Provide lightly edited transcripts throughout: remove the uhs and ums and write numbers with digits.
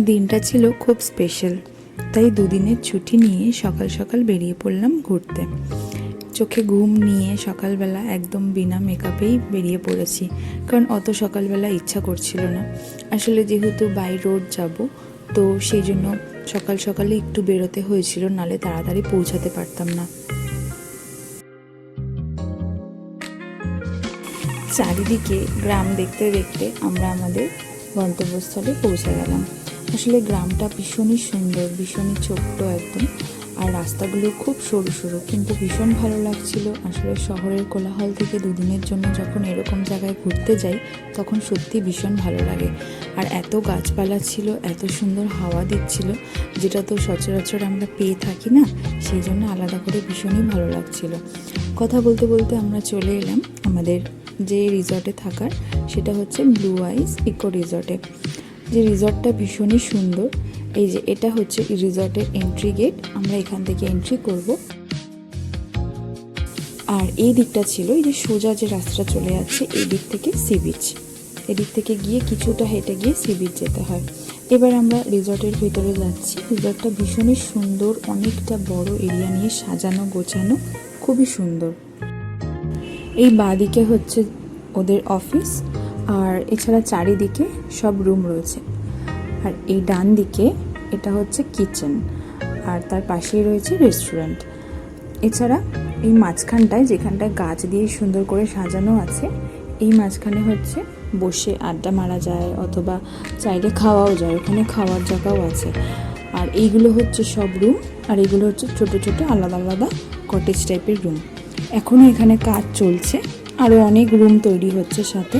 দিনটা ছিল খুব স্পেশাল, তাই দুদিনের ছুটি নিয়ে সকাল সকাল বেরিয়ে পড়লাম ঘুরতে। চোখে ঘুম নিয়ে সকালবেলা একদম বিনা মেকআপেই বেরিয়ে পড়েছি, কারণ অত সকালবেলা ইচ্ছা করছিল না। আসলে যেহেতু বাই রোড যাব, তো সেই জন্য সকাল সকালে একটু বেরোতে হয়েছিল, নালে তাড়াতাড়ি পৌঁছাতে পারতাম না। চারিদিকে গ্রাম দেখতে দেখতে আমরা আমাদের গন্তব্যস্থলে পৌঁছে গেলাম। আসলে গ্রামটা ভীষণই সুন্দর, ভীষণই ছোট্ট একদম, আর রাস্তাগুলো খুব সরু সরু, কিন্তু ভীষণ ভালো লাগছিল। আসলে শহরের কোলাহল থেকে দুদিনের জন্য যখন এরকম জায়গায় ঘুরতে যাই, তখন সত্যি ভীষণ ভালো লাগে। আর এত গাছপালা ছিল, এত সুন্দর হাওয়া দিচ্ছিল, যেটা তো সচরাচর আমরা পেয়ে থাকি না, সেই জন্য আলাদা করে ভীষণই ভালো লাগছিল। কথা বলতে বলতে আমরা চলে এলাম আমাদের যে রিসর্টে থাকার, সেটা হচ্ছে ব্লু আইস ইকো রিসর্টে। যে রিসর্টটা ভীষণই সুন্দর। এই যে এটা হচ্ছে রিসর্টের এন্ট্রি গেট, আমরা এখান থেকে এন্ট্রি করব। আর এই দিকটা ছিল, এই যে সোজা যে রাস্তাটা চলে যাচ্ছে, এই দিক থেকে সি বিচ, এদিক থেকে গিয়ে কিছুটা হেঁটে গিয়ে সি বিচ যেতে হয়। এবার আমরা রিসর্টের ভেতরে যাচ্ছি। রিসর্টটা ভীষণই সুন্দর, অনেকটা বড় এরিয়া নিয়ে সাজানো গোছানো, খুবই সুন্দর। এই বাঁদিকে হচ্ছে ওদের অফিস, আর এছাড়া চারিদিকে সব রুম রয়েছে। আর এই ডান দিকে এটা হচ্ছে কিচেন, আর তার পাশেই রয়েছে রেস্টুরেন্ট। এছাড়া এই মাঝখানটায়, যেখানটায় গাছ দিয়ে সুন্দর করে সাজানো আছে, এই মাঝখানে হচ্ছে বসে আড্ডা মারা যায়, অথবা চাইলে খাওয়াও যায়, ওখানে খাওয়ার জায়গাও আছে। আর এইগুলো হচ্ছে সব রুম, আর এগুলো হচ্ছে ছোট ছোট আলাদা আলাদা কটেজ টাইপের রুম। এখনও এখানে কাজ চলছে, আরও অনেক রুম তৈরি হচ্ছে সাথে।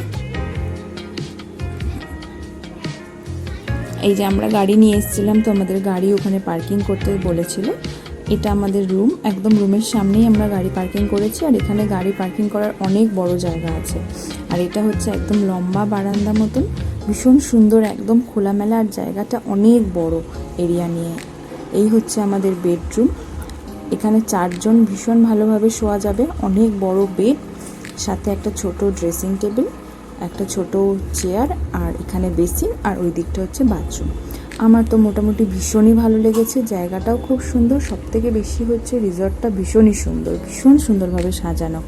এই যে আমরা গাড়ি নিয়ে এসেছিলাম, তো আমাদের গাড়ি ওখানে পার্কিং করতে বলেছিল। এটা আমাদের রুম, একদম রুমের সামনেই আমরা গাড়ি পার্কিং করেছি। আর এখানে গাড়ি পার্কিং করার অনেক বড় জায়গা আছে। আর এটা হচ্ছে একদম লম্বা বারান্দা মতন, ভীষণ সুন্দর, একদম খোলামেলা, আর জায়গাটা অনেক বড় এরিয়া নিয়ে। এই হচ্ছে আমাদের বেডরুম। এখানে 4 জন ভীষণ ভালোভাবে শোয়া যাবে। অনেক বড় বেড, সাথে একটা ছোট ড্রেসিং টেবিল, একটা ছোট চেয়ার, আর এখানে বেসিন, আর ওই দিকটা হচ্ছে বাথরুম। আমার তো মোটামুটি ভীষণই ভালো লেগেছে, জায়গাটাও খুব সুন্দর। সবথেকে বেশি হচ্ছে রিসর্টটা ভীষণই সুন্দর, ভীষণ সুন্দরভাবে সাজানো।